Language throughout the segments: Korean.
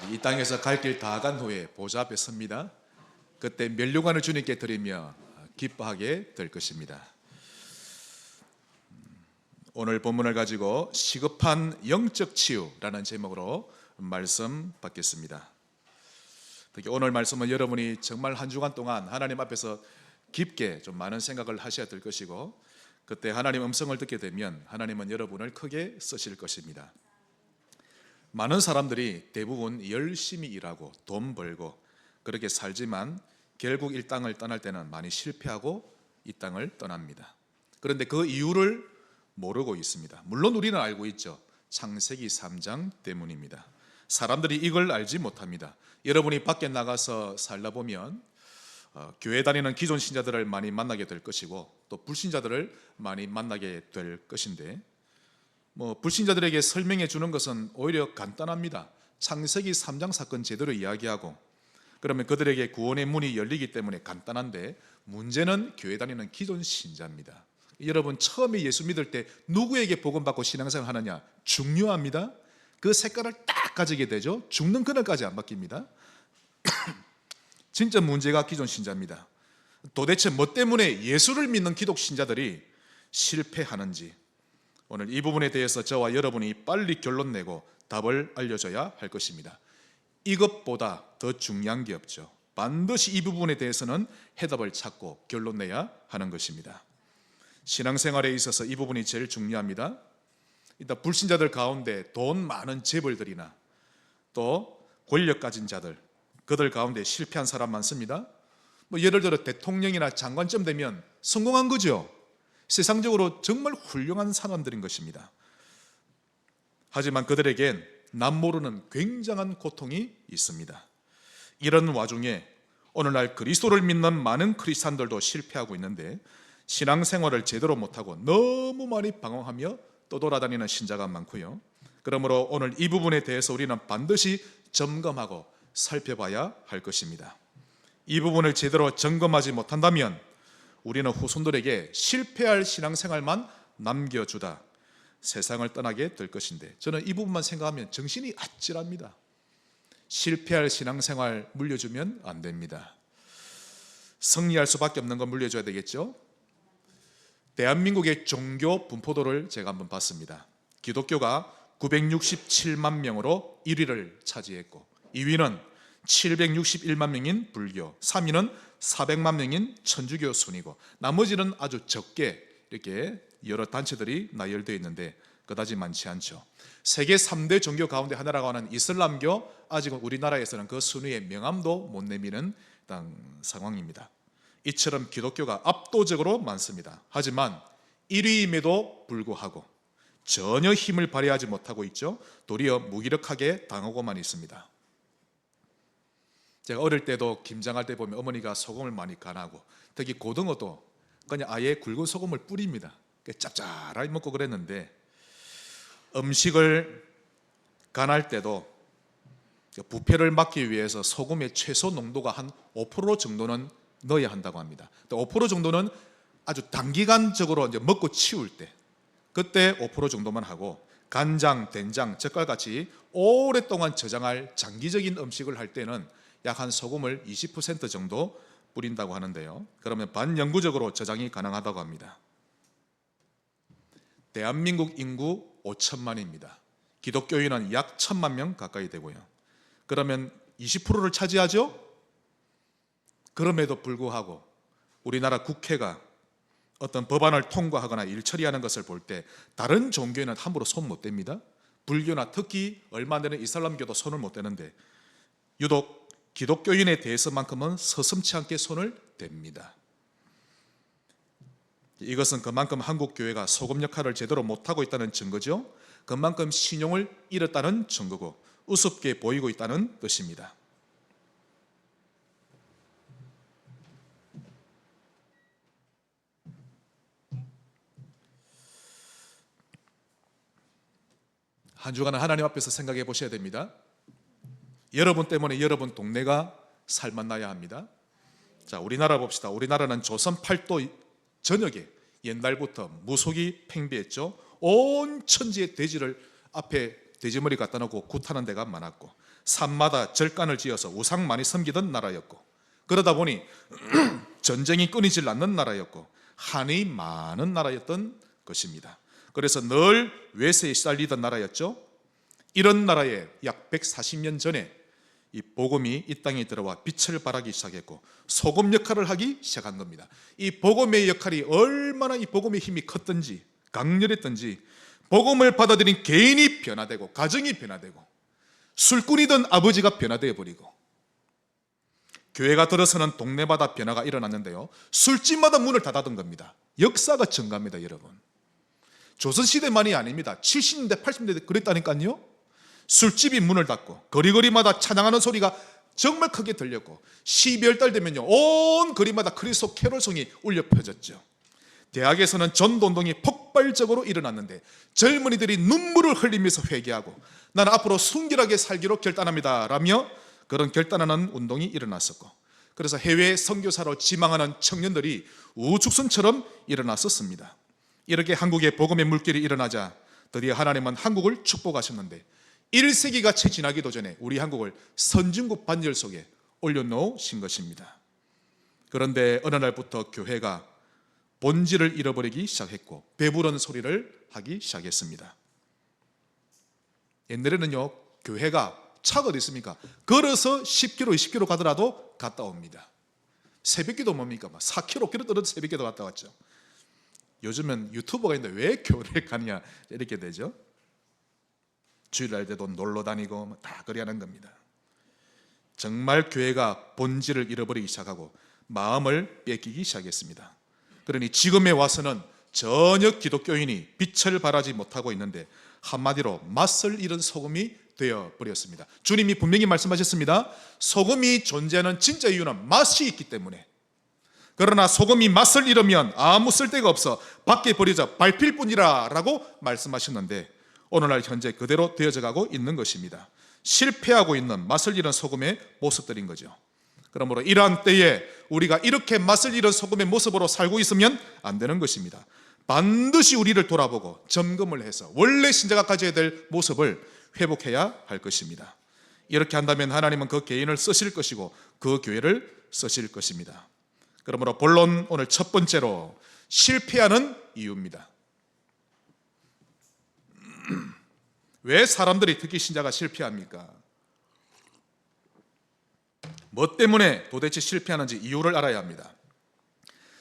이 땅에서 갈 길 다 간 후에 보좌 앞에 섭니다. 그때 면류관을 주님께 드리며 기뻐하게 될 것입니다. 오늘 본문을 가지고 시급한 영적 치유라는 제목으로 말씀 받겠습니다. 특히 오늘 말씀은 여러분이 정말 한 주간 동안 하나님 앞에서 깊게 좀 많은 생각을 하셔야 될 것이고, 그때 하나님 음성을 듣게 되면 하나님은 여러분을 크게 쓰실 것입니다. 많은 사람들이 대부분 열심히 일하고 돈 벌고 그렇게 살지만 결국 이 땅을 떠날 때는 많이 실패하고 이 땅을 떠납니다. 그런데 그 이유를 모르고 있습니다. 물론 우리는 알고 있죠. 창세기 3장 때문입니다. 사람들이 이걸 알지 못합니다. 여러분이 밖에 나가서 살다 보면 교회 다니는 기존 신자들을 많이 만나게 될 것이고, 또 불신자들을 많이 만나게 될 것인데, 불신자들에게 설명해 주는 것은 오히려 간단합니다. 창세기 3장 사건 제대로 이야기하고, 그러면 그들에게 구원의 문이 열리기 때문에 간단한데, 문제는 교회 다니는 기존 신자입니다. 여러분, 처음에 예수 믿을 때 누구에게 복음받고 신앙생활 하느냐? 중요합니다. 그 색깔을 딱 가지게 되죠. 죽는 그날까지 안 바뀝니다. 진짜 문제가 기존 신자입니다. 도대체 뭐 때문에 예수를 믿는 기독 신자들이 실패하는지, 오늘 이 부분에 대해서 저와 여러분이 빨리 결론 내고 답을 알려줘야 할 것입니다. 이것보다 더 중요한 게 없죠. 반드시 이 부분에 대해서는 해답을 찾고 결론 내야 하는 것입니다. 신앙생활에 있어서 이 부분이 제일 중요합니다. 일단 불신자들 가운데 돈 많은 재벌들이나 또 권력 가진 자들, 그들 가운데 실패한 사람 많습니다. 예를 들어 대통령이나 장관쯤 되면 성공한 거죠. 세상적으로 정말 훌륭한 사람들인 것입니다. 하지만 그들에겐 남모르는 굉장한 고통이 있습니다. 이런 와중에 오늘날 그리스도를 믿는 많은 크리스찬들도 실패하고 있는데, 신앙생활을 제대로 못하고 너무 많이 방황하며 떠돌아다니는 신자가 많고요. 그러므로 오늘 이 부분에 대해서 우리는 반드시 점검하고 살펴봐야 할 것입니다. 이 부분을 제대로 점검하지 못한다면 우리는 후손들에게 실패할 신앙생활만 남겨주다 세상을 떠나게 될 것인데, 저는 이 부분만 생각하면 정신이 아찔합니다. 실패할 신앙생활 물려주면 안 됩니다. 승리할 수밖에 없는 건 물려줘야 되겠죠. 대한민국의 종교 분포도를 제가 한번 봤습니다. 기독교가 967만 명으로 1위를 차지했고, 2위는 761만 명인 불교, 3위는 400만 명인 천주교 순이고, 나머지는 아주 적게 이렇게 여러 단체들이 나열되어 있는데 그다지 많지 않죠. 세계 3대 종교 가운데 하나라고 하는 이슬람교, 아직은 우리나라에서는 그 순위의 명함도 못 내미는 상황입니다. 이처럼 기독교가 압도적으로 많습니다. 하지만 1위임에도 불구하고 전혀 힘을 발휘하지 못하고 있죠. 도리어 무기력하게 당하고만 있습니다. 제가 어릴 때도 김장할 때 보면 어머니가 소금을 많이 간하고, 특히 고등어도 그냥 아예 굵은 소금을 뿌립니다. 짭짤하게 먹고 그랬는데, 음식을 간할 때도 부패를 막기 위해서 소금의 최소 농도가 한 5% 정도는 넣어야 한다고 합니다. 또 5% 정도는 아주 단기간적으로 이제 먹고 치울 때, 그때 5% 정도만 하고, 간장, 된장, 젓갈같이 오랫동안 저장할 장기적인 음식을 할 때는 약 한 소금을 20% 정도 뿌린다고 하는데요. 그러면 반영구적으로 저장이 가능하다고 합니다. 대한민국 인구 5천만입니다. 기독교인은 약 1,000만 명 가까이 되고요. 그러면 20%를 차지하죠? 그럼에도 불구하고 우리나라 국회가 어떤 법안을 통과하거나 일 처리하는 것을 볼 때 다른 종교에는 함부로 손 못 댑니다. 불교나 특히 얼마 안 되는 이슬람교도 손을 못 대는데, 유독 기독교인에 대해서만큼은 서슴치 않게 손을 댑니다. 이것은 그만큼 한국 교회가 소금 역할을 제대로 못하고 있다는 증거죠. 그만큼 신용을 잃었다는 증거고 우습게 보이고 있다는 뜻입니다. 한 주간은 하나님 앞에서 생각해 보셔야 됩니다. 여러분 때문에 여러분 동네가 살맛나야 합니다. 자, 우리나라 봅시다. 우리나라는 조선 8도 전역에 옛날부터 무속이 팽배했죠. 온 천지의 돼지를 앞에 돼지머리 갖다 놓고 굿하는 데가 많았고, 산마다 절간을 지어서 우상 많이 섬기던 나라였고, 그러다 보니 전쟁이 끊이질 않는 나라였고 한이 많은 나라였던 것입니다. 그래서 늘 외세에 시달리던 나라였죠. 이런 나라에 약 140년 전에 이 복음이 이 땅에 들어와 빛을 발하기 시작했고 소금 역할을 하기 시작한 겁니다. 이 복음의 역할이 얼마나 이 복음의 힘이 컸던지 강렬했던지, 복음을 받아들인 개인이 변화되고 가정이 변화되고 술꾼이던 아버지가 변화되어 버리고, 교회가 들어서는 동네마다 변화가 일어났는데요, 술집마다 문을 닫았던 겁니다. 역사가 증가합니다, 여러분. 조선시대만이 아닙니다. 70년대 80년대 그랬다니까요. 술집이 문을 닫고 거리마다 찬양하는 소리가 정말 크게 들렸고 12월달 되면요 온 거리마다 그리스도 캐롤송이 울려 퍼졌죠. 대학에서는 전도운동이 폭발적으로 일어났는데 젊은이들이 눈물을 흘리면서 회개하고 나는 앞으로 순결하게 살기로 결단합니다 라며 그런 결단하는 운동이 일어났었고, 그래서 해외 선교사로 지망하는 청년들이 우죽순처럼 일어났었습니다. 이렇게 한국에 복음의 물결이 일어나자 드디어 하나님은 한국을 축복하셨는데 1세기가 채 지나기도 전에 우리 한국을 선진국 반열 속에 올려놓으신 것입니다. 그런데 어느 날부터 교회가 본질을 잃어버리기 시작했고 배부른 소리를 하기 시작했습니다. 옛날에는요 교회가 차가 어디 있습니까? 걸어서 10km, 20km 가더라도 갔다 옵니다. 새벽기도 뭡니까? 4km 떨어져 새벽기도 갔다 왔죠. 요즘은 유튜버가 있는데 왜 교회를 가느냐 이렇게 되죠. 주일날 때도 놀러 다니고 다 그리 하는 겁니다. 정말 교회가 본질을 잃어버리기 시작하고 마음을 뺏기기 시작했습니다. 그러니 지금에 와서는 전혀 기독교인이 빛을 발하지 못하고 있는데 한마디로 맛을 잃은 소금이 되어버렸습니다. 주님이 분명히 말씀하셨습니다. 소금이 존재하는 진짜 이유는 맛이 있기 때문에. 그러나 소금이 맛을 잃으면 아무 쓸데가 없어 밖에 버려져 밟힐 뿐이라 라고 말씀하셨는데 오늘날 현재 그대로 되어져 가고 있는 것입니다. 실패하고 있는 맛을 잃은 소금의 모습들인 거죠. 그러므로 이러한 때에 우리가 이렇게 맛을 잃은 소금의 모습으로 살고 있으면 안 되는 것입니다. 반드시 우리를 돌아보고 점검을 해서 원래 신자가 가져야 될 모습을 회복해야 할 것입니다. 이렇게 한다면 하나님은 그 개인을 쓰실 것이고 그 교회를 쓰실 것입니다. 그러므로 본론 오늘 첫 번째로 실패하는 이유입니다. 왜 사람들이 특히 신자가 실패합니까? 뭐 때문에 도대체 실패하는지 이유를 알아야 합니다.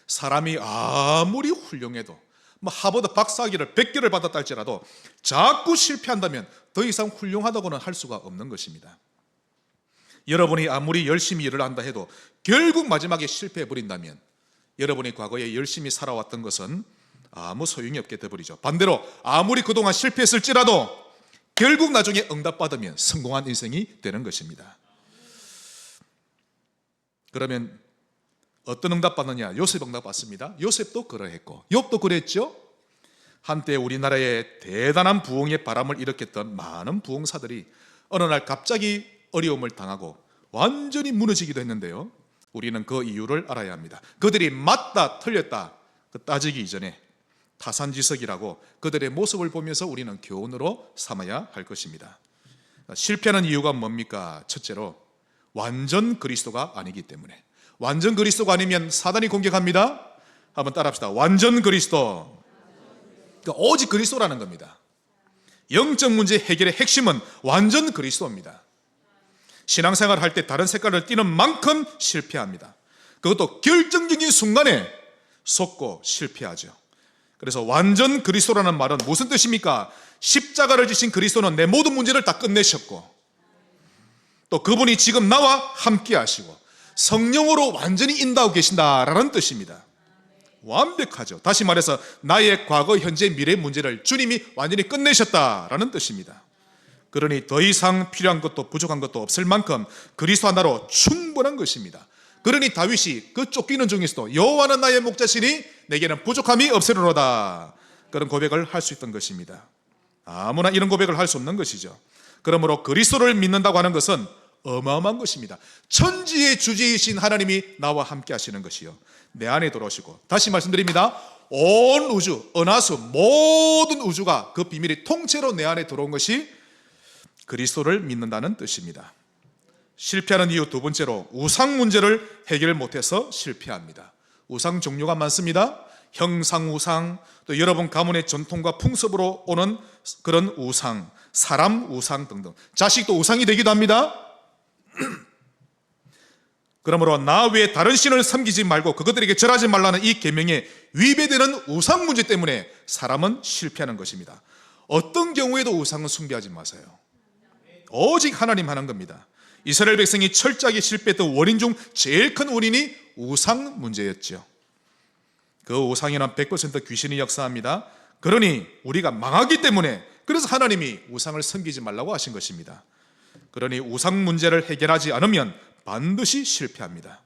사람이 아무리 훌륭해도 하버드 박사학위를 100개를 받았다 할지라도 자꾸 실패한다면 더 이상 훌륭하다고는 할 수가 없는 것입니다. 여러분이 아무리 열심히 일을 한다 해도 결국 마지막에 실패해버린다면 여러분이 과거에 열심히 살아왔던 것은 아무 소용이 없게 되어버리죠. 반대로 아무리 그동안 실패했을지라도 결국 나중에 응답받으면 성공한 인생이 되는 것입니다. 그러면 어떤 응답 받느냐? 요셉 응답 받습니다. 요셉도 그러했고 욥도 그랬죠. 한때 우리나라에 대단한 부흥의 바람을 일으켰던 많은 부흥사들이 어느 날 갑자기 어려움을 당하고 완전히 무너지기도 했는데요, 우리는 그 이유를 알아야 합니다. 그들이 맞다 틀렸다 따지기 이전에 타산지석이라고 그들의 모습을 보면서 우리는 교훈으로 삼아야 할 것입니다. 실패하는 이유가 뭡니까? 첫째로 완전 그리스도가 아니기 때문에. 완전 그리스도가 아니면 사단이 공격합니다. 한번 따라합시다. 완전 그리스도. 그러니까 오직 그리스도라는 겁니다. 영적 문제 해결의 핵심은 완전 그리스도입니다. 신앙생활을 할 때 다른 색깔을 띠는 만큼 실패합니다. 그것도 결정적인 순간에 속고 실패하죠. 그래서 완전 그리스도라는 말은 무슨 뜻입니까? 십자가를 지신 그리스도는 내 모든 문제를 다 끝내셨고 또 그분이 지금 나와 함께 하시고 성령으로 완전히 인도하고 계신다라는 뜻입니다. 완벽하죠. 다시 말해서 나의 과거, 현재, 미래 문제를 주님이 완전히 끝내셨다라는 뜻입니다. 그러니 더 이상 필요한 것도 부족한 것도 없을 만큼 그리스도 하나로 충분한 것입니다. 그러니 다윗이 그 쫓기는 중에서도 여호와는 나의 목자시니 내게는 부족함이 없으리로다, 그런 고백을 할 수 있던 것입니다. 아무나 이런 고백을 할 수 없는 것이죠. 그러므로 그리스도를 믿는다고 하는 것은 어마어마한 것입니다. 천지의 주제이신 하나님이 나와 함께 하시는 것이요, 내 안에 들어오시고, 다시 말씀드립니다, 온 우주, 은하수, 모든 우주가 그 비밀이 통째로 내 안에 들어온 것이 그리스도를 믿는다는 뜻입니다. 실패하는 이유 두 번째로 우상 문제를 해결 못해서 실패합니다. 우상 종류가 많습니다. 형상 우상, 또 여러분 가문의 전통과 풍습으로 오는 그런 우상, 사람 우상 등등. 자식도 우상이 되기도 합니다. 그러므로 나 외에 다른 신을 섬기지 말고 그것들에게 절하지 말라는 이 계명에 위배되는 우상 문제 때문에 사람은 실패하는 것입니다. 어떤 경우에도 우상은 숭배하지 마세요. 오직 하나님 하는 겁니다. 이스라엘 백성이 철저하게 실패했던 원인 중 제일 큰 원인이 우상 문제였죠. 그 우상에는 100% 귀신이 역사합니다. 그러니 우리가 망하기 때문에, 그래서 하나님이 우상을 섬기지 말라고 하신 것입니다. 그러니 우상 문제를 해결하지 않으면 반드시 실패합니다.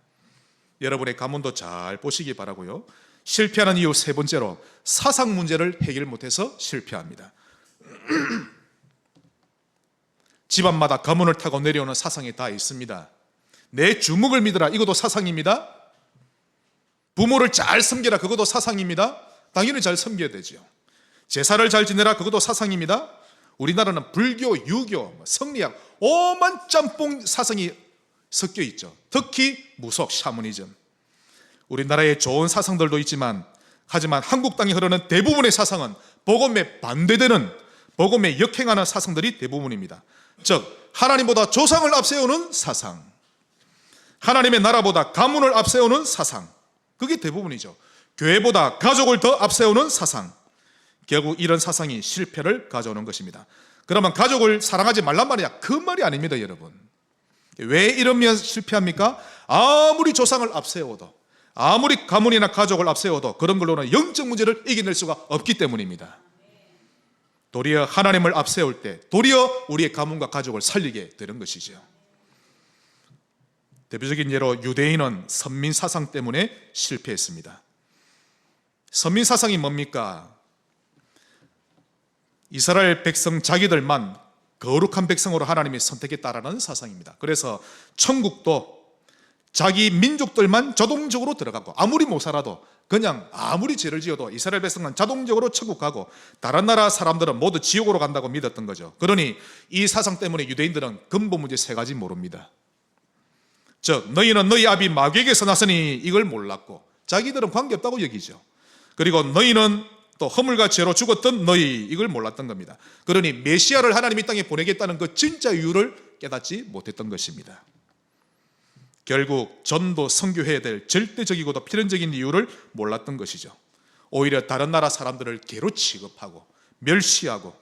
여러분의 가문도 잘 보시기 바라고요. 실패하는 이유 세 번째로 사상 문제를 해결 못해서 실패합니다. 집안마다 가문을 타고 내려오는 사상이 다 있습니다. 내 주먹을 믿으라, 이것도 사상입니다. 부모를 잘 섬겨라, 그것도 사상입니다. 당연히 잘 섬겨야 되죠. 제사를 잘 지내라, 그것도 사상입니다. 우리나라는 불교, 유교, 성리학 오만 짬뽕 사상이 섞여 있죠. 특히 무속, 샤머니즘. 우리나라에 좋은 사상들도 있지만, 하지만 한국 땅에 흐르는 대부분의 사상은 복음에 반대되는, 복음에 역행하는 사상들이 대부분입니다. 즉 하나님보다 조상을 앞세우는 사상, 하나님의 나라보다 가문을 앞세우는 사상, 그게 대부분이죠. 교회보다 가족을 더 앞세우는 사상. 결국 이런 사상이 실패를 가져오는 것입니다. 그러면 가족을 사랑하지 말란 말이야, 그 말이 아닙니다. 여러분, 왜 이러면 실패합니까? 아무리 조상을 앞세워도, 아무리 가문이나 가족을 앞세워도 그런 걸로는 영적 문제를 이겨낼 수가 없기 때문입니다. 도리어 하나님을 앞세울 때 도리어 우리의 가문과 가족을 살리게 되는 것이죠. 대표적인 예로 유대인은 선민 사상 때문에 실패했습니다. 선민 사상이 뭡니까? 이스라엘 백성 자기들만 거룩한 백성으로 하나님이 선택했다라는 사상입니다. 그래서 천국도 자기 민족들만 자동적으로 들어가고, 아무리 못 살아도, 그냥 아무리 죄를 지어도 이스라엘 백성은 자동적으로 천국 가고 다른 나라 사람들은 모두 지옥으로 간다고 믿었던 거죠. 그러니 이 사상 때문에 유대인들은 근본 문제 세 가지 모릅니다. 즉 너희는 너희 아비 마귀에게서 났으니 이걸 몰랐고, 자기들은 관계없다고 여기죠. 그리고 너희는 또 허물과 죄로 죽었던 너희, 이걸 몰랐던 겁니다. 그러니 메시아를 하나님이 땅에 보내겠다는 그 진짜 이유를 깨닫지 못했던 것입니다. 결국 전도 선교해야 될 절대적이고도 필연적인 이유를 몰랐던 것이죠. 오히려 다른 나라 사람들을 개로 취급하고 멸시하고,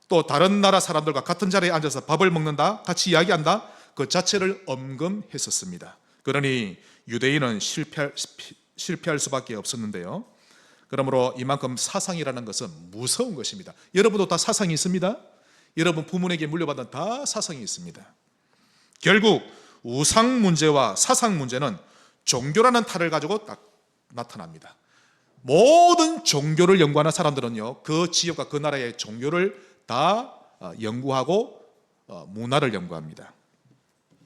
또 다른 나라 사람들과 같은 자리에 앉아서 밥을 먹는다, 같이 이야기한다, 그 자체를 엄금했었습니다. 그러니 유대인은 실패할 수밖에 없었는데요. 그러므로 이만큼 사상이라는 것은 무서운 것입니다. 여러분도 다 사상이 있습니다. 여러분 부모에게 물려받은 다 사상이 있습니다. 결국 우상 문제와 사상 문제는 종교라는 탈을 가지고 딱 나타납니다. 모든 종교를 연구하는 사람들은요, 그 지역과 그 나라의 종교를 다 연구하고 문화를 연구합니다.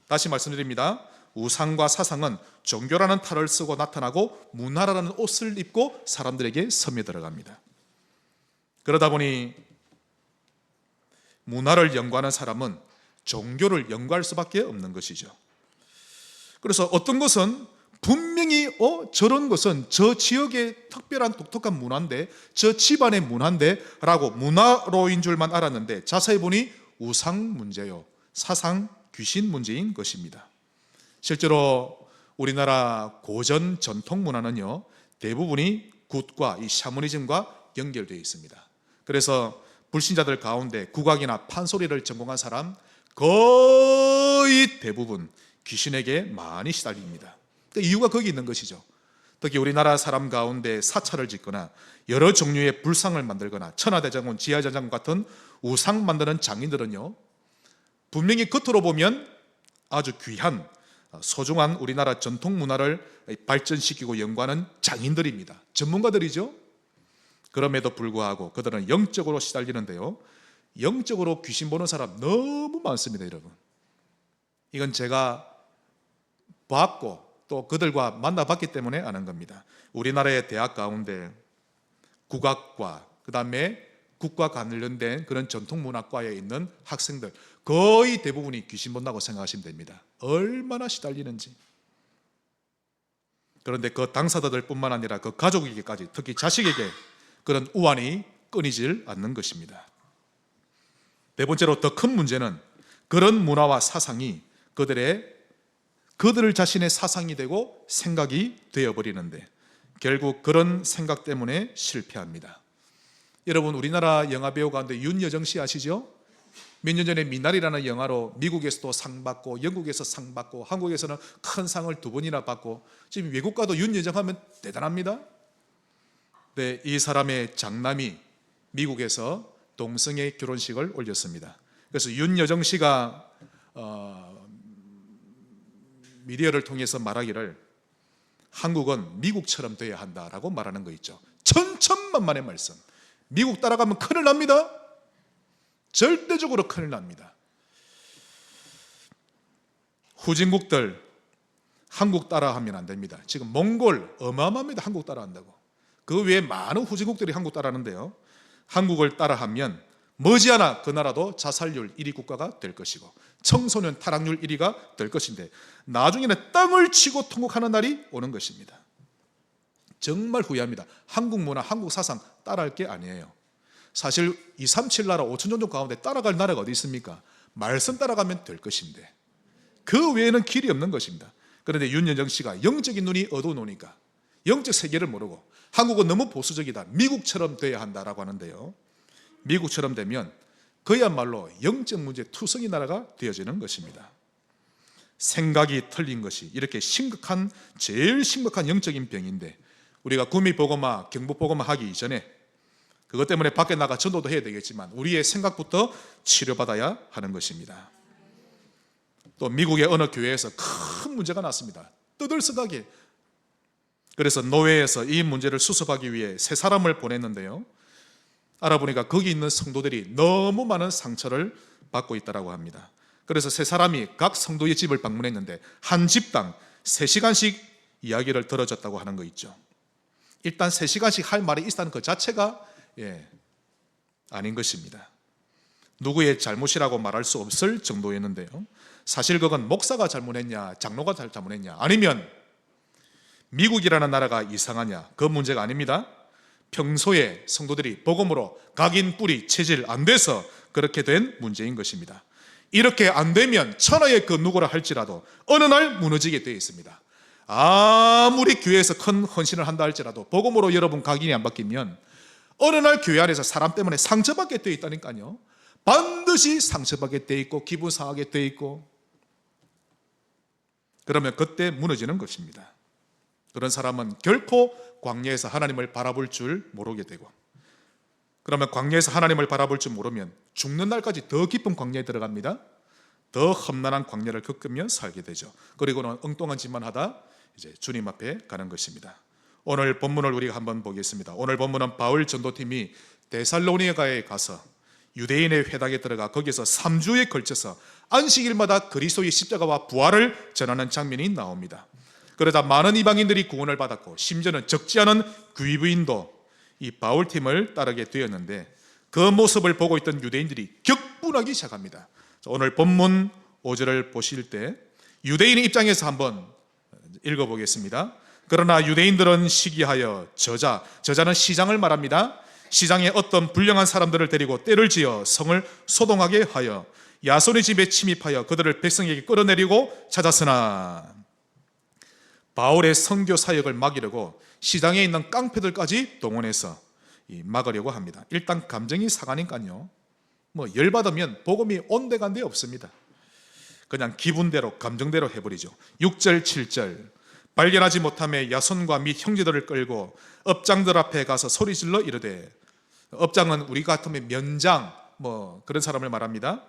다시 말씀드립니다. 우상과 사상은 종교라는 탈을 쓰고 나타나고 문화라는 옷을 입고 사람들에게 섬에 들어갑니다. 그러다 보니 문화를 연구하는 사람은 종교를 연구할 수밖에 없는 것이죠. 그래서 어떤 것은 분명히 저런 것은 저 지역의 특별한 독특한 문화인데, 저 집안의 문화인데 라고 문화로인 줄만 알았는데 자세히 보니 우상 문제요, 사상 귀신 문제인 것입니다. 실제로 우리나라 고전 전통 문화는요, 대부분이 굿과 이 샤머니즘과 연결되어 있습니다. 그래서 불신자들 가운데 국악이나 판소리를 전공한 사람 거의 대부분 귀신에게 많이 시달립니다. 이유가 거기 있는 것이죠. 특히 우리나라 사람 가운데 사찰을 짓거나 여러 종류의 불상을 만들거나 천하대장군, 지하대장군 같은 우상 만드는 장인들은요, 분명히 겉으로 보면 아주 귀한 소중한 우리나라 전통 문화를 발전시키고 연구하는 장인들입니다. 전문가들이죠. 그럼에도 불구하고 그들은 영적으로 시달리는데요, 영적으로 귀신 보는 사람 너무 많습니다. 여러분, 이건 제가 봤고 또 그들과 만나봤기 때문에 아는 겁니다. 우리나라의 대학 가운데 국악과 그 다음에 국과 관련된 그런 전통문화과에 있는 학생들 거의 대부분이 귀신 본다고 생각하시면 됩니다. 얼마나 시달리는지. 그런데 그 당사자들 뿐만 아니라 그 가족에게까지, 특히 자식에게 그런 우환이 끊이질 않는 것입니다. 네 번째로 더 큰 문제는 그런 문화와 사상이 그들 자신의 사상이 되고 생각이 되어버리는데 결국 그런 생각 때문에 실패합니다. 여러분, 우리나라 영화배우 가운데 윤여정 씨 아시죠? 몇 년 전에 미나리라는 영화로 미국에서도 상 받고 영국에서 상 받고 한국에서는 큰 상을 2번이나 받고 지금 외국 가도 윤여정 하면 대단합니다. 네, 이 사람의 장남이 미국에서 동성애 결혼식을 올렸습니다. 그래서 윤여정 씨가 미디어를 통해서 말하기를 한국은 미국처럼 돼야 한다라고 말하는 거 있죠. 천천만만의 말씀. 미국 따라가면 큰일 납니다. 절대적으로 큰일 납니다. 후진국들 한국 따라하면 안 됩니다. 지금 몽골 어마어마합니다. 한국 따라한다고. 그 외에 많은 후진국들이 한국 따라하는데요, 한국을 따라하면 머지않아 그 나라도 자살률 1위 국가가 될 것이고 청소년 타락률 1위가 될 것인데 나중에는 땅을 치고 통곡하는 날이 오는 것입니다. 정말 후회합니다. 한국 문화, 한국 사상 따라할 게 아니에요. 사실 237 나라 5천종 가운데 따라갈 나라가 어디 있습니까? 말씀 따라가면 될 것인데 그 외에는 길이 없는 것입니다. 그런데 윤여정 씨가 영적인 눈이 어두우니까 영적 세계를 모르고 한국은 너무 보수적이다, 미국처럼 돼야 한다라고 하는데요, 미국처럼 되면 그야말로 영적 문제 투성이 나라가 되어지는 것입니다. 생각이 틀린 것이 이렇게 제일 심각한 영적인 병인데 우리가 구미복음화, 경북복음화 하기 이전에 그것 때문에 밖에 나가 전도도 해야 되겠지만 우리의 생각부터 치료받아야 하는 것입니다. 또 미국의 어느 교회에서 큰 문제가 났습니다. 떠들썩하게. 그래서 노회에서 이 문제를 수습하기 위해 3사람을 보냈는데요, 알아보니까 거기 있는 성도들이 너무 많은 상처를 받고 있다고 합니다. 그래서 3사람이 각 성도의 집을 방문했는데 한 집당 3시간씩 이야기를 들어줬다고 하는 거 있죠. 일단 3시간씩 할 말이 있다는 그 자체가 아닌 것입니다. 누구의 잘못이라고 말할 수 없을 정도였는데요, 사실 그건 목사가 잘못했냐, 장로가 잘못했냐, 아니면 미국이라는 나라가 이상하냐, 그 문제가 아닙니다. 평소에 성도들이 복음으로 각인 뿌리 체질 안 돼서 그렇게 된 문제인 것입니다. 이렇게 안 되면 천하의 그 누구라 할지라도 어느 날 무너지게 되어 있습니다. 아무리 교회에서 큰 헌신을 한다 할지라도 복음으로 여러분 각인이 안 바뀌면 어느 날 교회 안에서 사람 때문에 상처받게 되어 있다니까요. 반드시 상처받게 되어 있고 기분 상하게 되어 있고, 그러면 그때 무너지는 것입니다. 그런 사람은 결코 광야에서 하나님을 바라볼 줄 모르게 되고, 그러면 광야에서 하나님을 바라볼 줄 모르면 죽는 날까지 더 깊은 광야에 들어갑니다. 더 험난한 광야를 겪으며 살게 되죠. 그리고는 엉뚱한 짓만 하다 이제 주님 앞에 가는 것입니다. 오늘 본문을 우리가 한번 보겠습니다. 오늘 본문은 바울 전도팀이 데살로니가에 가서 유대인의 회당에 들어가 거기서 3주에 걸쳐서 안식일마다 그리스도의 십자가와 부활을 전하는 장면이 나옵니다. 그러다 많은 이방인들이 구원을 받았고 심지어는 적지 않은 귀부인도 이 바울팀을 따르게 되었는데 그 모습을 보고 있던 유대인들이 격분하기 시작합니다. 오늘 본문 5절을 보실 때 유대인의 입장에서 한번 읽어보겠습니다. 그러나 유대인들은 시기하여 저자는 시장을 말합니다. 시장에 어떤 불량한 사람들을 데리고 떼를 지어 성을 소동하게 하여 야손의 집에 침입하여 그들을 백성에게 끌어내리고 찾았으나 바울의 선교 사역을 막으려고 시장에 있는 깡패들까지 동원해서 막으려고 합니다. 일단 감정이 상하니까요, 열받으면 복음이 온데간데 없습니다. 그냥 기분대로 감정대로 해버리죠. 6절 7절 발견하지 못함에 야손과 및 형제들을 끌고 업장들 앞에 가서 소리질러 이르되, 업장은 우리 같으면 면장 그런 사람을 말합니다.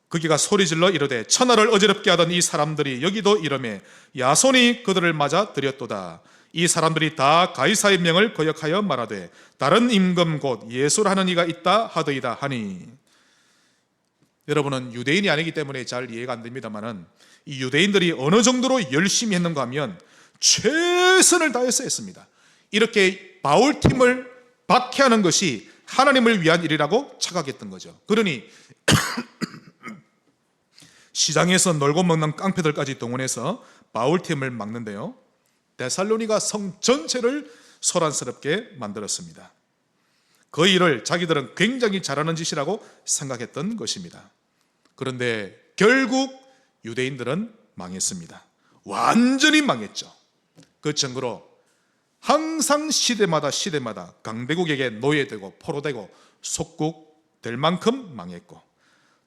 거기가 소리질러 이르되 천하를 어지럽게 하던 이 사람들이 여기도 이러매 야손이 그들을 맞아 들였도다. 이 사람들이 다 가이사의 명을 거역하여 말하되 다른 임금 곧 예수라는 이가 있다 하더이다 하니. 여러분은 유대인이 아니기 때문에 잘 이해가 안 됩니다만은 이 유대인들이 어느 정도로 열심히 했는가 하면 최선을 다해서 했습니다. 이렇게 바울팀을 박해하는 것이 하나님을 위한 일이라고 착각했던 거죠. 그러니 시장에서 놀고 먹는 깡패들까지 동원해서 바울팀을 막는데요, 데살로니가 성 전체를 소란스럽게 만들었습니다. 그 일을 자기들은 굉장히 잘하는 짓이라고 생각했던 것입니다. 그런데 결국 유대인들은 망했습니다. 완전히 망했죠. 그 증거로 항상 시대마다 강대국에게 노예되고 포로되고 속국될 만큼 망했고,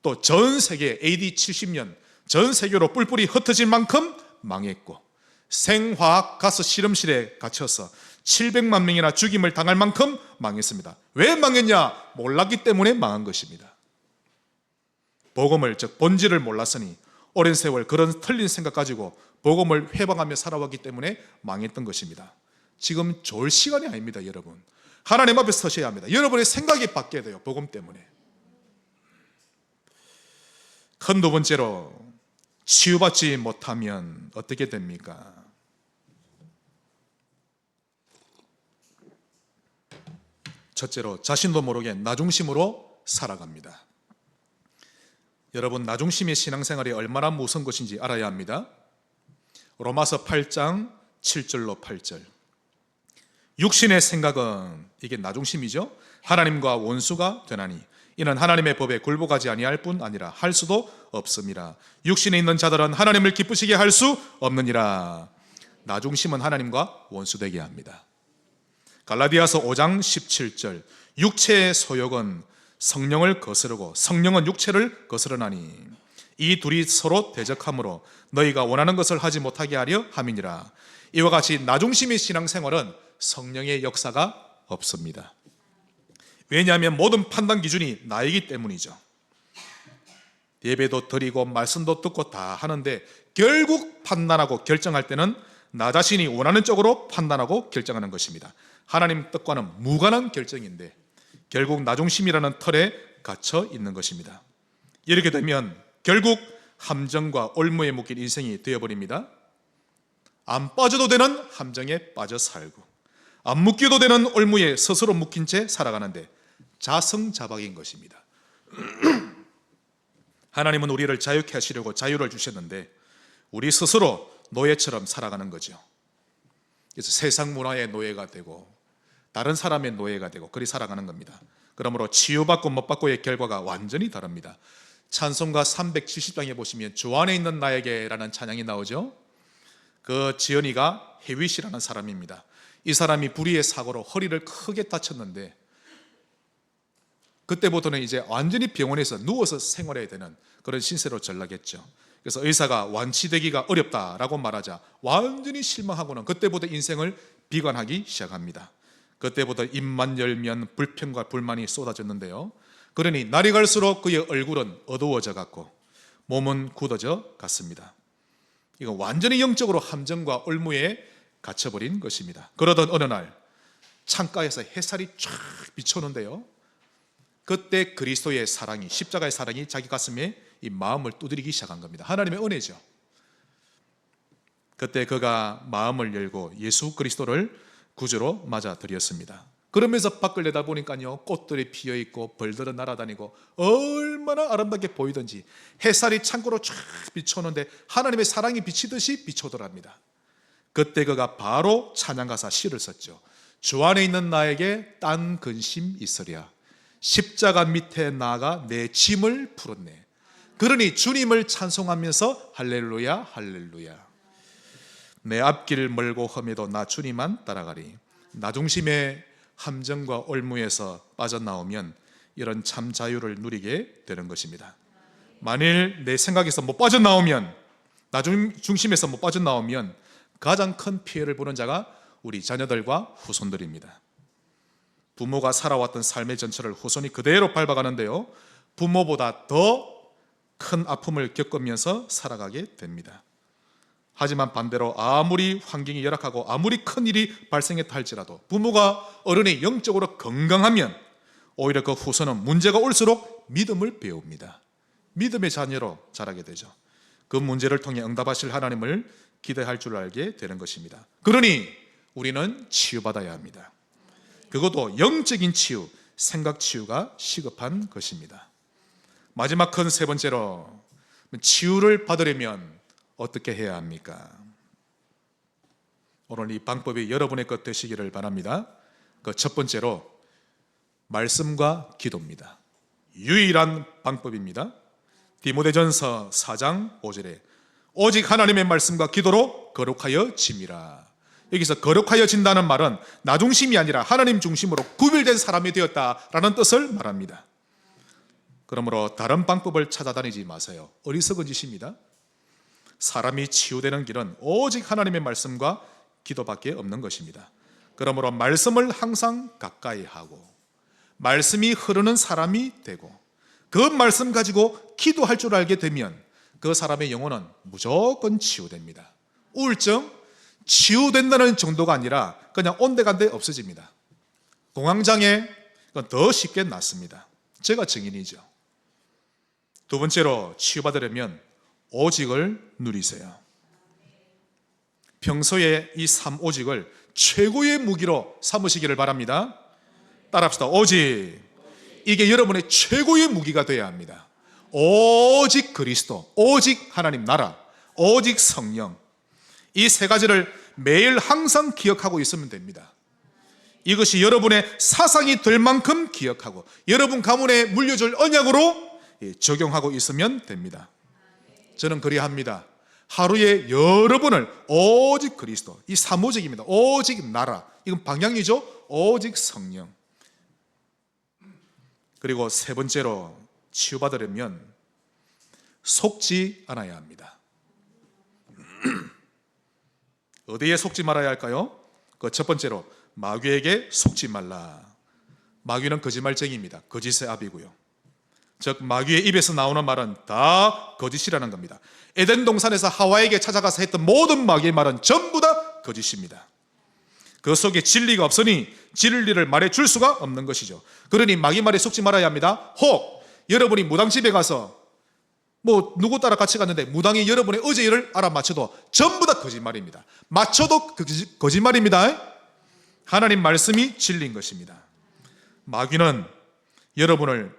또 전 세계 AD 70년 전 세계로 뿔뿔이 흩어질 만큼 망했고, 생화학 가스 실험실에 갇혀서 700만 명이나 죽임을 당할 만큼 망했습니다. 왜 망했냐? 몰랐기 때문에 망한 것입니다. 복음을, 즉 본질을 몰랐으니 오랜 세월 그런 틀린 생각 가지고 복음을 회방하며 살아왔기 때문에 망했던 것입니다. 지금 좋을 시간이 아닙니다. 여러분, 하나님 앞에 서셔야 합니다. 여러분의 생각이 바뀌어야 돼요. 복음 때문에. 큰 두 번째로, 치유받지 못하면 어떻게 됩니까? 첫째로, 자신도 모르게 나중심으로 살아갑니다. 여러분, 나중심의 신앙생활이 얼마나 무서운 것인지 알아야 합니다. 로마서 8장 7절로 8절. 육신의 생각은, 이게 나중심이죠, 하나님과 원수가 되나니 이는 하나님의 법에 굴복하지 아니할 뿐 아니라 할 수도 없음이라. 육신에 있는 자들은 하나님을 기쁘시게 할 수 없느니라. 나중심은 하나님과 원수되게 합니다. 갈라디아서 5장 17절. 육체의 소욕은 성령을 거스르고 성령은 육체를 거스르나니 이 둘이 서로 대적하므로 너희가 원하는 것을 하지 못하게 하려 함이니라. 이와 같이 나중심의 신앙생활은 성령의 역사가 없습니다. 왜냐하면 모든 판단 기준이 나이기 때문이죠. 예배도 드리고 말씀도 듣고 다 하는데 결국 판단하고 결정할 때는 나 자신이 원하는 쪽으로 판단하고 결정하는 것입니다. 하나님 뜻과는 무관한 결정인데 결국 나중심이라는 틀에 갇혀 있는 것입니다. 이렇게 되면 결국 함정과 올무에 묶인 인생이 되어버립니다. 안 빠져도 되는 함정에 빠져 살고 안 묶여도 되는 올무에 스스로 묶인 채 살아가는데 자성자박인 것입니다. 하나님은 우리를 자유케 하시려고 자유를 주셨는데 우리 스스로 노예처럼 살아가는 거죠. 그래서 세상 문화의 노예가 되고 다른 사람의 노예가 되고 그리 살아가는 겁니다. 그러므로 치유받고 못 받고의 결과가 완전히 다릅니다. 찬송가 370장에 보시면 주 안에 있는 나에게 라는 찬양이 나오죠. 그 지연이가 해윗이라는 사람입니다. 이 사람이 불의의 사고로 허리를 크게 다쳤는데 그때부터는 이제 완전히 병원에서 누워서 생활해야 되는 그런 신세로 전락했죠. 그래서 의사가 완치되기가 어렵다라고 말하자 완전히 실망하고는 그때부터 인생을 비관하기 시작합니다. 그때부터 입만 열면 불평과 불만이 쏟아졌는데요. 그러니 날이 갈수록 그의 얼굴은 어두워져 갔고 몸은 굳어져 갔습니다. 이건 완전히 영적으로 함정과 올무에 갇혀버린 것입니다. 그러던 어느 날 창가에서 햇살이 쫙 비춰오는데요, 그때 그리스도의 사랑이, 십자가의 사랑이 자기 가슴에 이 마음을 두드리기 시작한 겁니다. 하나님의 은혜죠. 그때 그가 마음을 열고 예수 그리스도를 구주로 맞아들였습니다. 그러면서 밖을 내다보니까요, 꽃들이 피어있고 벌들은 날아다니고 얼마나 아름답게 보이던지 햇살이 창고로 쫙 비춰오는데 하나님의 사랑이 비치듯이 비춰오더랍니다. 그때 그가 바로 찬양가사 시를 썼죠. 주 안에 있는 나에게 딴 근심 있으랴. 십자가 밑에 나아가 내 짐을 풀었네. 그러니 주님을 찬송하면서 할렐루야 할렐루야. 내 앞길 멀고 험해도 나 주님만 따라가리. 나중심의 함정과 올무에서 빠져나오면 이런 참 자유를 누리게 되는 것입니다. 만일 내 생각에서 못 빠져나오면, 나중심에서 못 빠져나오면 가장 큰 피해를 보는 자가 우리 자녀들과 후손들입니다. 부모가 살아왔던 삶의 전철을 후손이 그대로 밟아가는데요, 부모보다 더 큰 아픔을 겪으면서 살아가게 됩니다. 하지만 반대로 아무리 환경이 열악하고 아무리 큰 일이 발생했다 할지라도 부모가 어른이 영적으로 건강하면 오히려 그 후손은 문제가 올수록 믿음을 배웁니다. 믿음의 자녀로 자라게 되죠. 그 문제를 통해 응답하실 하나님을 기대할 줄 알게 되는 것입니다. 그러니 우리는 치유받아야 합니다. 그것도 영적인 치유, 생각 치유가 시급한 것입니다. 마지막 큰 세 번째로, 치유를 받으려면 어떻게 해야 합니까? 오늘 이 방법이 여러분의 것 되시기를 바랍니다. 그 첫 번째로 말씀과 기도입니다. 유일한 방법입니다. 디모데전서 4장 5절에 오직 하나님의 말씀과 기도로 거룩하여 짐이라. 여기서 거룩하여 진다는 말은 나 중심이 아니라 하나님 중심으로 구별된 사람이 되었다라는 뜻을 말합니다. 그러므로 다른 방법을 찾아다니지 마세요. 어리석은 짓입니다. 사람이 치유되는 길은 오직 하나님의 말씀과 기도밖에 없는 것입니다. 그러므로 말씀을 항상 가까이 하고 말씀이 흐르는 사람이 되고 그 말씀 가지고 기도할 줄 알게 되면 그 사람의 영혼은 무조건 치유됩니다. 우울증 치유된다는 정도가 아니라 그냥 온데간데 없어집니다. 공황장애 그건 더 쉽게 낫습니다. 제가 증인이죠. 두 번째로 치유받으려면 오직을 누리세요. 평소에 이 3오직을 최고의 무기로 삼으시기를 바랍니다. 따라합시다. 오직. 이게 여러분의 최고의 무기가 되어야 합니다. 오직 그리스도, 오직 하나님 나라, 오직 성령. 이 세 가지를 매일 항상 기억하고 있으면 됩니다. 이것이 여러분의 사상이 될 만큼 기억하고 여러분 가문에 물려줄 언약으로 적용하고 있으면 됩니다. 저는 그리합니다. 하루에 여러 번을 오직 그리스도, 이 3오직입니다. 오직 나라, 이건 방향이죠. 오직 성령. 그리고 세 번째로 치유받으려면 속지 않아야 합니다. 어디에 속지 말아야 할까요? 그 첫 번째로 마귀에게 속지 말라. 마귀는 거짓말쟁이입니다. 거짓의 아비고요. 즉 마귀의 입에서 나오는 말은 다 거짓이라는 겁니다. 에덴 동산에서 하와에게 찾아가서 했던 모든 마귀의 말은 전부 다 거짓입니다. 그 속에 진리가 없으니 진리를 말해줄 수가 없는 것이죠. 그러니 마귀 말에 속지 말아야 합니다. 혹 여러분이 무당집에 가서 누구 따라 같이 갔는데 무당이 여러분의 어제 일을 알아맞혀도 전부 다 거짓말입니다. 맞춰도 거짓말입니다. 하나님 말씀이 진리인 것입니다. 마귀는 여러분을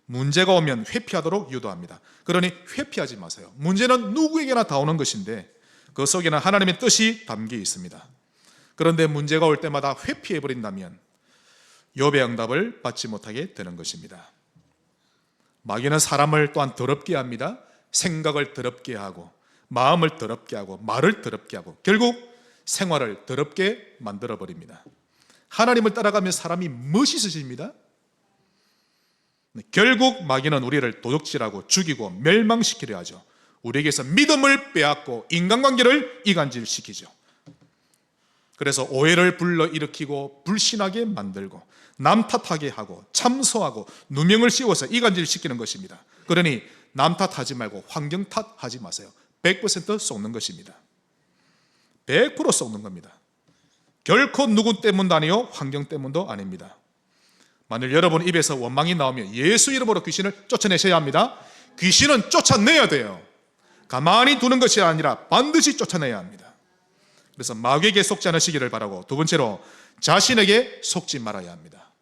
문제가 오면 회피하도록 유도합니다. 그러니 회피하지 마세요. 문제는 누구에게나 다 오는 것인데 그 속에는 하나님의 뜻이 담겨 있습니다. 그런데 문제가 올 때마다 회피해버린다면 욥의 응답을 받지 못하게 되는 것입니다. 마귀는 사람을 또한 더럽게 합니다. 생각을 더럽게 하고 마음을 더럽게 하고 말을 더럽게 하고 결국 생활을 더럽게 만들어버립니다. 하나님을 따라가면 사람이 멋있어집니다. 결국 마귀는 우리를 도둑질하고 죽이고 멸망시키려 하죠. 우리에게서 믿음을 빼앗고 인간관계를 이간질시키죠. 그래서 오해를 불러일으키고 불신하게 만들고 남 탓하게 하고 참소하고 누명을 씌워서 이간질시키는 것입니다. 그러니 남 탓하지 말고 환경 탓하지 마세요. 100% 속는 것입니다. 100% 속는 겁니다. 결코 누구 때문도 아니요 환경 때문도 아닙니다. 만일 여러분 입에서 원망이 나오면 예수 이름으로 귀신을 쫓아내셔야 합니다. 귀신은 쫓아내야 돼요. 가만히 두는 것이 아니라 반드시 쫓아내야 합니다. 그래서 마귀에게 속지 않으시기를 바라고, 두 번째로 자신에게 속지 말아야 합니다.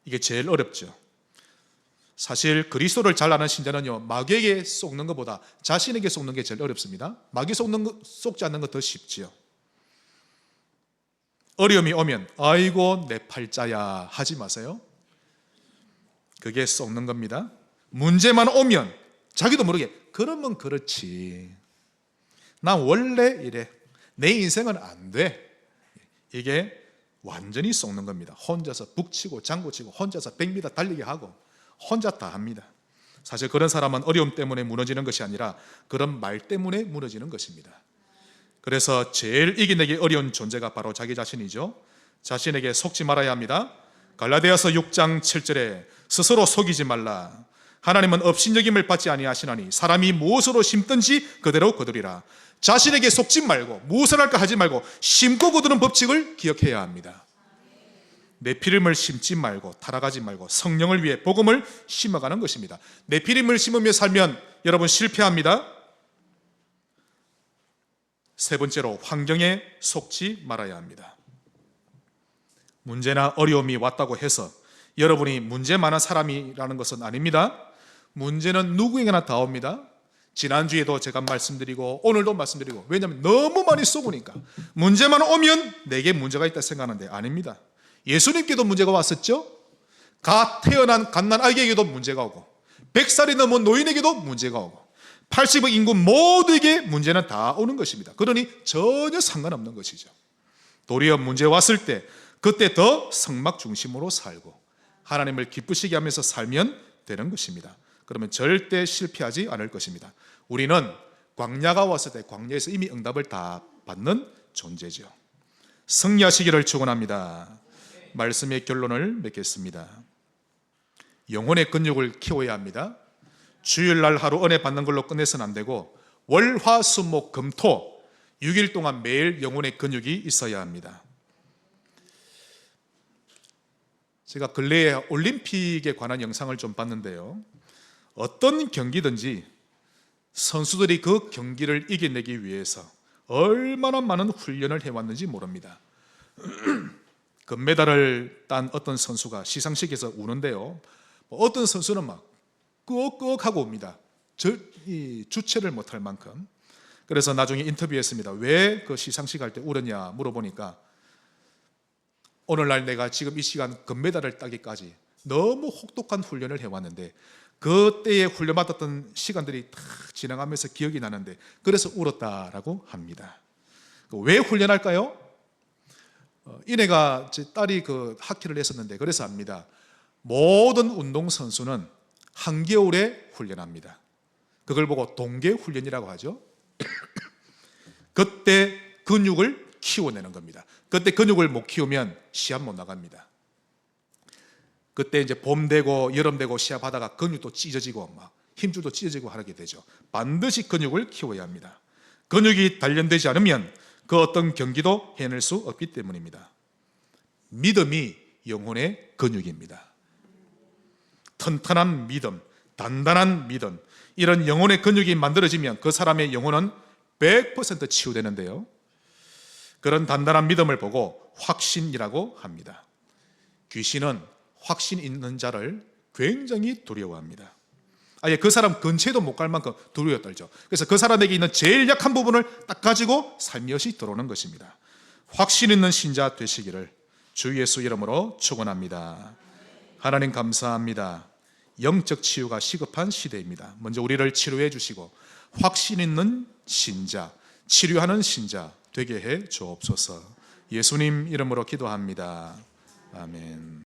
이게 제일 어렵죠. 사실 그리스도를 잘 아는 신자는요, 마귀에게 속는 것보다 자신에게 속는 게 제일 어렵습니다. 마귀 속지 않는 것 더 쉽지요. 어려움이 오면 아이고 내 팔자야 하지 마세요. 그게 속는 겁니다. 문제만 오면 자기도 모르게 그러면 그렇지, 난 원래 이래, 내 인생은 안 돼, 이게 완전히 속는 겁니다. 혼자서 북치고 장구치고 혼자서 100m 달리게 하고 혼자 다 합니다. 사실 그런 사람은 어려움 때문에 무너지는 것이 아니라 그런 말 때문에 무너지는 것입니다. 그래서 제일 이겨내기 어려운 존재가 바로 자기 자신이죠. 자신에게 속지 말아야 합니다. 갈라디아서 6장 7절에 스스로 속이지 말라. 하나님은 업신여김을 받지 아니하시나니 사람이 무엇으로 심든지 그대로 거두리라. 자신에게 속지 말고 무엇을 할까 하지 말고 심고 거두는 법칙을 기억해야 합니다. 네피림을 심지 말고 타락하지 말고 성령을 위해 복음을 심어가는 것입니다. 네피림을 심으며 살면 여러분 실패합니다. 세 번째로 환경에 속지 말아야 합니다. 문제나 어려움이 왔다고 해서 여러분이 문제 많은 사람이라는 것은 아닙니다. 문제는 누구에게나 다 옵니다. 지난주에도 제가 말씀드리고 오늘도 말씀드리고, 왜냐하면 너무 많이 쏘으니까 문제만 오면 내게 문제가 있다 생각하는데 아닙니다. 예수님께도 문제가 왔었죠. 갓 태어난 갓난아기에게도 문제가 오고, 100살이 넘은 노인에게도 문제가 오고, 80의 인구 모두에게 문제는 다 오는 것입니다. 그러니 전혀 상관없는 것이죠. 도리어 문제 왔을 때 그때 더 성막 중심으로 살고 하나님을 기쁘시게 하면서 살면 되는 것입니다. 그러면 절대 실패하지 않을 것입니다. 우리는 광야가 왔을 때 광야에서 이미 응답을 다 받는 존재죠. 승리하시기를 축원합니다. 말씀의 결론을 맺겠습니다. 영혼의 근육을 키워야 합니다. 주일날 하루 은혜 받는 걸로 끝내서는 안 되고 월, 화, 수, 목, 금, 토 6일 동안 매일 영혼의 근육이 있어야 합니다. 제가 근래에 올림픽에 관한 영상을 좀 봤는데요, 어떤 경기든지 선수들이 그 경기를 이겨내기 위해서 얼마나 많은 훈련을 해왔는지 모릅니다. 금메달을 딴 어떤 선수가 시상식에서 우는데요, 어떤 선수는 막 끄억끄억하고 옵니다. 주체를 못할 만큼. 그래서 나중에 인터뷰했습니다. 왜 그 시상식 할 때 울었냐 물어보니까, 오늘날 내가 지금 이 시간 금메달을 따기까지 너무 혹독한 훈련을 해왔는데 그때에 훈련 받았던 시간들이 다 지나가면서 기억이 나는데 그래서 울었다라고 합니다. 왜 훈련할까요? 이내가 제 딸이 그 하키를 했었는데 그래서 압니다. 모든 운동선수는 한겨울에 훈련합니다. 그걸 보고 동계훈련이라고 하죠. 그때 근육을 키워내는 겁니다. 그때 근육을 못 키우면 시합 못 나갑니다. 그때 이제 봄 되고 여름 되고 시합하다가 근육도 찢어지고 막 힘줄도 찢어지고 하게 되죠. 반드시 근육을 키워야 합니다. 근육이 단련되지 않으면 그 어떤 경기도 해낼 수 없기 때문입니다. 믿음이 영혼의 근육입니다. 튼튼한 믿음, 단단한 믿음, 이런 영혼의 근육이 만들어지면 그 사람의 영혼은 100% 치유되는데요, 그런 단단한 믿음을 보고 확신이라고 합니다. 귀신은 확신 있는 자를 굉장히 두려워합니다. 아예 그 사람 근처에도 못 갈 만큼 두려워 떨죠. 그래서 그 사람에게 있는 제일 약한 부분을 딱 가지고 살며시 들어오는 것입니다. 확신 있는 신자 되시기를 주 예수 이름으로 축원합니다. 하나님 감사합니다. 영적 치유가 시급한 시대입니다. 먼저 우리를 치료해 주시고 확신 있는 신자, 치료하는 신자 되게 해 주옵소서. 예수님 이름으로 기도합니다. 아멘.